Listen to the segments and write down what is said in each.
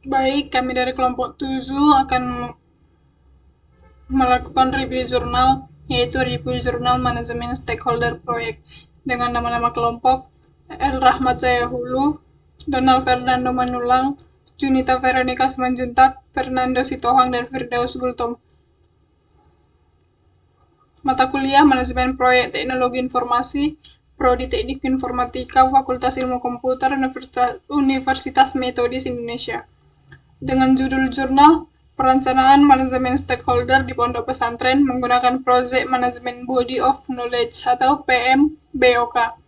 Baik, kami dari kelompok 7 akan melakukan review jurnal, yaitu review jurnal manajemen stakeholder proyek dengan nama-nama kelompok El Rahmat Jayahulu, Donald Fernando Manulang, Junita Veronica Simanjuntak, Fernando Sitohang, dan Firdaus Gultom. Mata kuliah Manajemen Proyek Teknologi Informasi, Prodi Teknik Informatika, Fakultas Ilmu Komputer, Universitas Metodis Indonesia. Dengan judul jurnal Perencanaan Manajemen Stakeholder di Pondok Pesantren menggunakan Project Management Body of Knowledge atau PMBOK.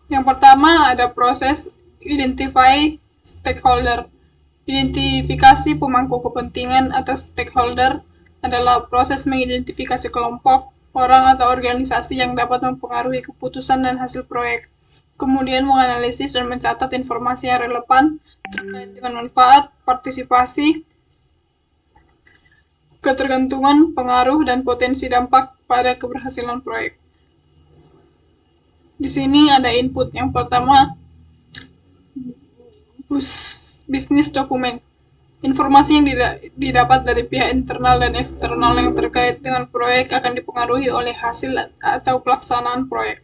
Yang pertama ada proses Identify Stakeholder. Identifikasi pemangku kepentingan atau stakeholder adalah proses mengidentifikasi kelompok, orang atau organisasi yang dapat mempengaruhi keputusan dan hasil proyek. Kemudian menganalisis dan mencatat informasi yang relevan terkait dengan manfaat, partisipasi, ketergantungan, pengaruh, dan potensi dampak pada keberhasilan proyek. Di sini ada input. Yang pertama, bisnis dokumen. Informasi yang didapat dari pihak internal dan eksternal yang terkait dengan proyek akan dipengaruhi oleh hasil atau pelaksanaan proyek.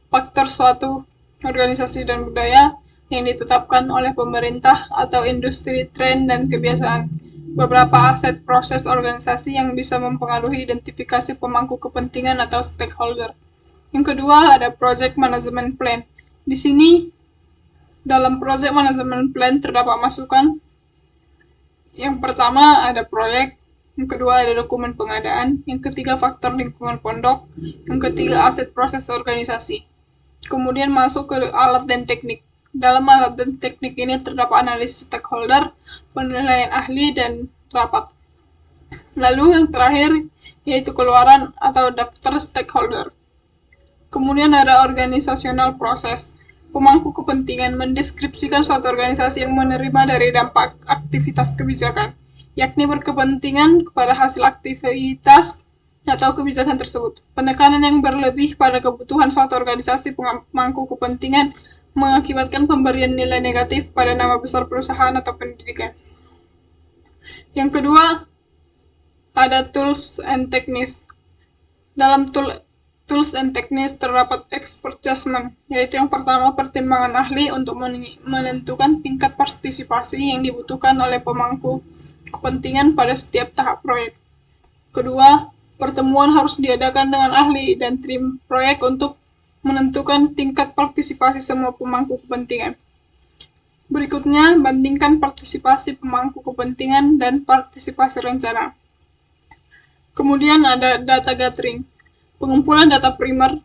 Faktor suatu organisasi dan budaya yang ditetapkan oleh pemerintah atau industri, tren, dan kebiasaan. Beberapa aset proses organisasi yang bisa mempengaruhi identifikasi pemangku kepentingan atau stakeholder. Yang kedua ada Project Management Plan. Di sini dalam Project Management Plan terdapat masukan. Yang pertama ada proyek, yang kedua ada dokumen pengadaan, yang ketiga faktor lingkungan pondok, yang ketiga aset proses organisasi. Kemudian masuk ke alat dan teknik. Dalam alat dan teknik ini terdapat analisis stakeholder, penilaian ahli, dan rapat. Lalu yang terakhir yaitu keluaran atau daftar stakeholder. Kemudian ada organisasional proses. Pemangku kepentingan mendeskripsikan suatu organisasi yang menerima dari dampak aktivitas kebijakan, yakni berkepentingan kepada hasil aktivitas atau kebijakan tersebut. Penekanan yang berlebih pada kebutuhan suatu organisasi pemangku kepentingan mengakibatkan pemberian nilai negatif pada nama besar perusahaan atau pendidikan. Yang kedua, ada tools and techniques. Dalam tools and techniques terdapat expert judgment, yaitu yang pertama pertimbangan ahli untuk menentukan tingkat partisipasi yang dibutuhkan oleh pemangku kepentingan pada setiap tahap proyek. Kedua, pertemuan harus diadakan dengan ahli dan tim proyek untuk menentukan tingkat partisipasi semua pemangku kepentingan. Berikutnya, bandingkan partisipasi pemangku kepentingan dan partisipasi rencana. Kemudian ada data gathering. Pengumpulan data primer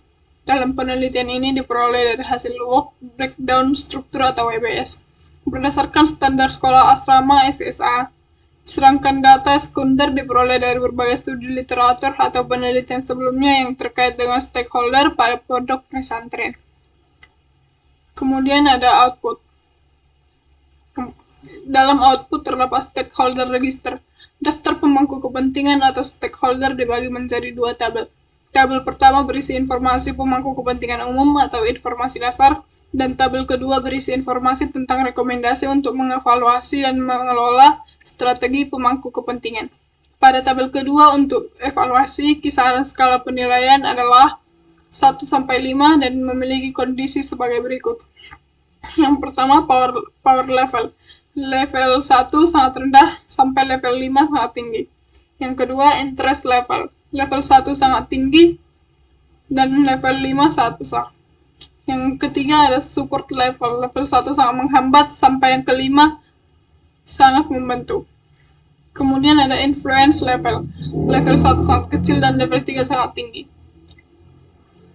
dalam penelitian ini diperoleh dari hasil work breakdown struktur atau WBS berdasarkan standar sekolah asrama SSA, sedangkan data sekunder diperoleh dari berbagai studi literatur atau penelitian sebelumnya yang terkait dengan stakeholder pada pondok pesantren. Kemudian ada output. Dalam output terdapat stakeholder register. Daftar pemangku kepentingan atau stakeholder dibagi menjadi dua tabel. Tabel pertama berisi informasi pemangku kepentingan umum atau informasi dasar, dan tabel kedua berisi informasi tentang rekomendasi untuk mengevaluasi dan mengelola strategi pemangku kepentingan. Pada tabel kedua untuk evaluasi, kisaran skala penilaian adalah 1-5 dan memiliki kondisi sebagai berikut. Yang pertama power level. Level 1 sangat rendah sampai level 5 sangat tinggi. Yang kedua interest level. Level 1 sangat tinggi dan level 5 sangat besar. Yang ketiga ada support level. Level 1 sangat menghambat sampai yang kelima sangat membantu. Kemudian ada influence level. Level 1 sangat kecil dan level 3 sangat tinggi.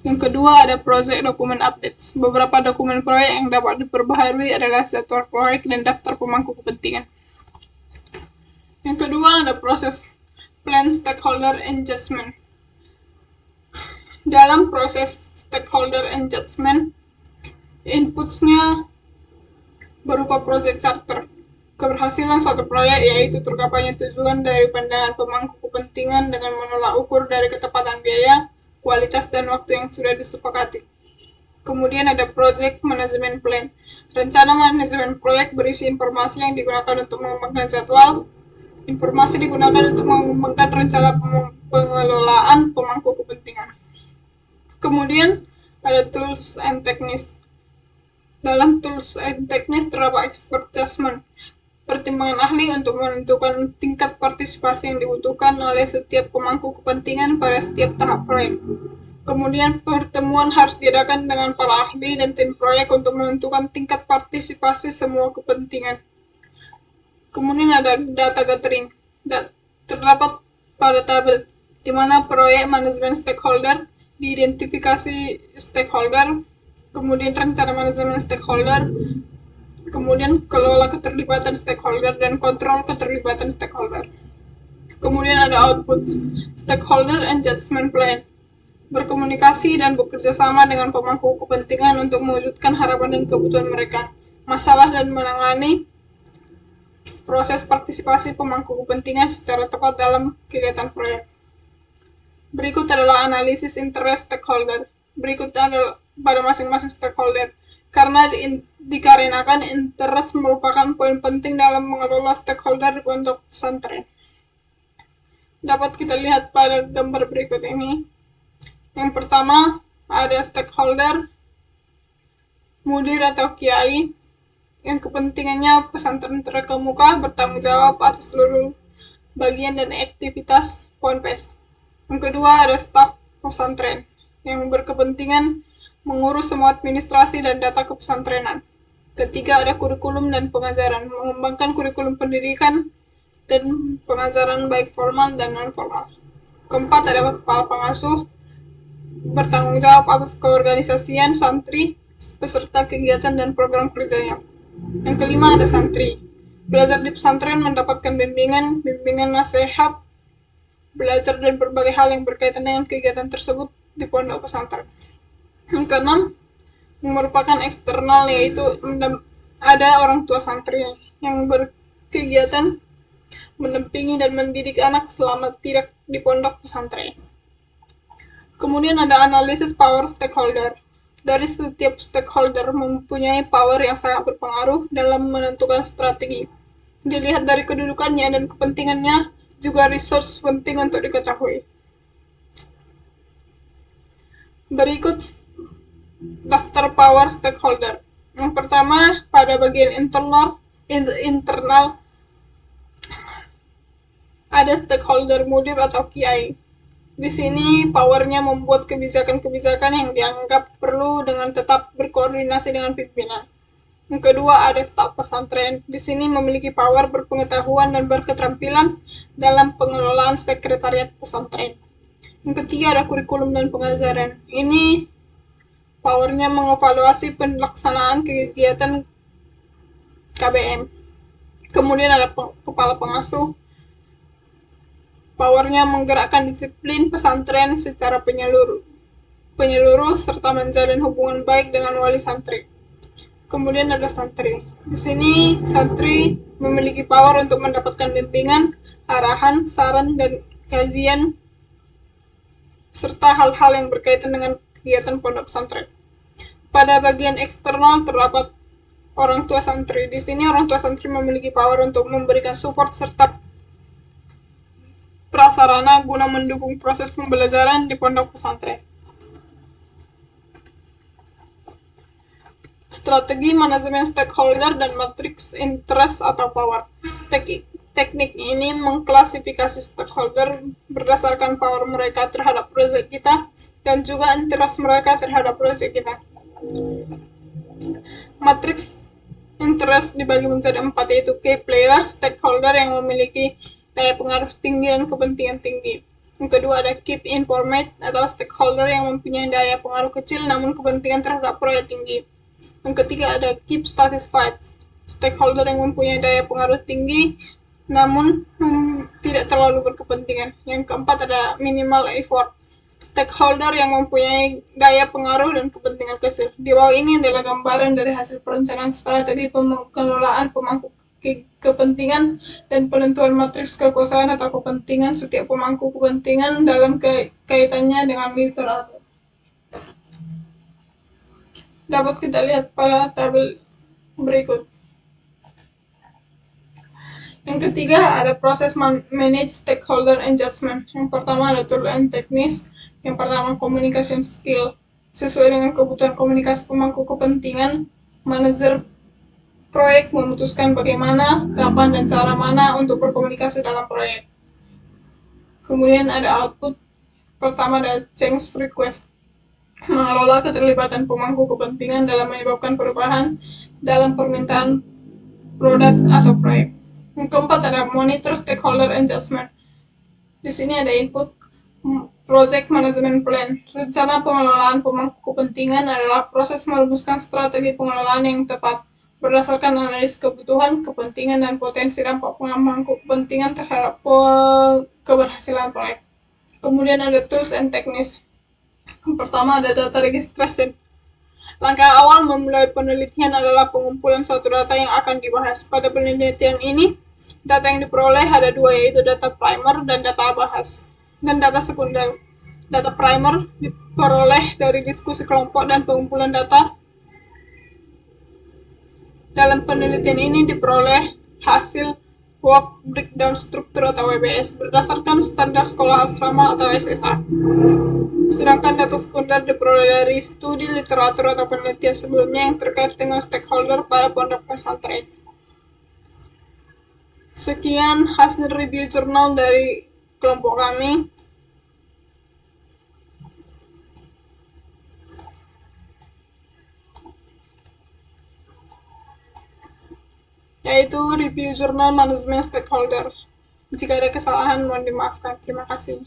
Yang kedua ada project document updates. Beberapa dokumen proyek yang dapat diperbaharui adalah jadwal proyek dan daftar pemangku kepentingan. Yang kedua ada proses plan stakeholder engagement. Dalam proses stakeholder engagement, inputsnya berupa project charter. Keberhasilan suatu proyek yaitu tergapainya tujuan dari pandangan pemangku kepentingan dengan menolak ukur dari ketepatan biaya, kualitas, dan waktu yang sudah disepakati. Kemudian ada Project Management Plan. Rencana manajemen proyek berisi informasi yang digunakan untuk mengembangkan jadwal. Informasi digunakan untuk mengembangkan rencana pengelolaan pemangku kepentingan. Kemudian ada Tools and Techniques. Dalam Tools and Techniques terdapat Expert Judgment, pertimbangan ahli untuk menentukan tingkat partisipasi yang dibutuhkan oleh setiap pemangku kepentingan pada setiap tahap proyek. Kemudian pertemuan harus diadakan dengan para ahli dan tim proyek untuk menentukan tingkat partisipasi semua kepentingan. Kemudian ada data gathering. Terdapat pada tabel di mana proyek manajemen stakeholder, diidentifikasi stakeholder, kemudian rencana manajemen stakeholder, kemudian kelola keterlibatan stakeholder, dan kontrol keterlibatan stakeholder. Kemudian ada outputs, stakeholder and judgment plan. Berkomunikasi dan bekerja sama dengan pemangku kepentingan untuk mewujudkan harapan dan kebutuhan mereka, masalah dan menangani proses partisipasi pemangku kepentingan secara tepat dalam kegiatan proyek. Berikut adalah analisis interest stakeholder. Berikut adalah pada masing-masing stakeholder. Karena dikarenakan interest merupakan poin penting dalam mengelola stakeholder di pondok pesantren. Dapat kita lihat pada gambar berikut ini. Yang pertama, ada stakeholder, mudir atau kiai, yang kepentingannya pesantren terkemuka bertanggung jawab atas seluruh bagian dan aktivitas ponpes. Yang kedua, ada staf pesantren, yang berkepentingan mengurus semua administrasi dan data kepesantrenan. Ketiga, ada kurikulum dan pengajaran, mengembangkan kurikulum pendidikan dan pengajaran baik formal dan non-formal. Keempat, ada kepala pengasuh, bertanggung jawab atas keorganisasian santri, peserta kegiatan dan program kerjanya. Yang kelima, ada santri. Belajar di pesantren mendapatkan bimbingan nasihat, belajar dan berbagai hal yang berkaitan dengan kegiatan tersebut di pondok pesantren. Yang keenam, yang merupakan eksternal, yaitu ada orang tua santri yang berkegiatan mendampingi dan mendidik anak selama tidak di pondok pesantren. Kemudian ada analisis power stakeholder. Dari setiap stakeholder mempunyai power yang sangat berpengaruh dalam menentukan strategi. Dilihat dari kedudukannya dan kepentingannya, juga resource penting untuk diketahui. Berikut daftar power stakeholder. Yang pertama, pada bagian internal ada stakeholder mudir atau kiai. Di sini powernya membuat kebijakan-kebijakan yang dianggap perlu dengan tetap berkoordinasi dengan pimpinan. Yang kedua, ada staf pesantren. Di sini memiliki power, berpengetahuan dan berketerampilan dalam pengelolaan sekretariat pesantren. Yang ketiga, ada kurikulum dan pengajaran. Ini powernya mengevaluasi pelaksanaan kegiatan KBM. Kemudian ada kepala pengasuh. Powernya menggerakkan disiplin pesantren secara penyeluruh serta menjalin hubungan baik dengan wali santri. Kemudian ada santri. Di sini santri memiliki power untuk mendapatkan bimbingan, arahan, saran, dan kajian serta hal-hal yang berkaitan dengan kegiatan pondok pesantren. Pada bagian eksternal terdapat orang tua santri. Di sini orang tua santri memiliki power untuk memberikan support serta prasarana guna mendukung proses pembelajaran di pondok pesantren. Strategi manajemen stakeholder dan matriks interest atau power. Teknik ini mengklasifikasi stakeholder berdasarkan power mereka terhadap proyek kita dan juga interest mereka terhadap proyek kita. Matriks interest dibagi menjadi 4, yaitu key players, stakeholder yang memiliki daya pengaruh tinggi dan kepentingan tinggi. Yang kedua, ada keep informed atau stakeholder yang mempunyai daya pengaruh kecil namun kepentingan terhadap proyek tinggi. Yang ketiga, ada keep satisfied, stakeholder yang mempunyai daya pengaruh tinggi namun tidak terlalu berkepentingan. Yang keempat, ada minimal effort, stakeholder yang mempunyai daya pengaruh dan kepentingan kecil. Di bawah ini adalah gambaran dari hasil perencanaan strategi pengelolaan pemangku kepentingan dan penentuan matriks kekuasaan atau kepentingan setiap pemangku kepentingan dalam kaitannya dengan literatur. dapat kita lihat pada tabel berikut. Yang ketiga ada proses manage stakeholder engagement. Yang pertama ada tool and teknis. Yang pertama communication skill. Sesuai dengan kebutuhan komunikasi pemangku kepentingan, manajer proyek memutuskan bagaimana, kapan, dan cara mana untuk berkomunikasi dalam proyek. Kemudian ada output. Pertama ada change request. Mengelola keterlibatan pemangku kepentingan dalam menyebabkan perubahan dalam permintaan produk atau proyek. Yang keempat ada monitor stakeholder engagement. Di sini ada input project management plan. Rencana pengelolaan pemangku kepentingan adalah proses merumuskan strategi pengelolaan yang tepat berdasarkan analisis kebutuhan, kepentingan, dan potensi dampak pemangku kepentingan terhadap keberhasilan proyek. Kemudian ada tools and techniques. Yang pertama ada data registration. Langkah awal memulai penelitian adalah pengumpulan suatu data yang akan dibahas. Pada penelitian ini, data yang diperoleh ada dua, yaitu data primer dan data bahas, dan data sekunder. Data primer diperoleh dari diskusi kelompok dan pengumpulan data. Dalam penelitian ini diperoleh hasil Work Breakdown Struktur atau WBS berdasarkan standar sekolah asrama atau SSA. Sedangkan data sekunder diperoleh dari studi literatur atau penelitian sebelumnya yang terkait dengan stakeholder pada pondok pesantren. Sekian hasil review jurnal dari kelompok kami. Yaitu review jurnal manajemen stakeholder. Jika ada kesalahan mohon dimaafkan. Terima kasih.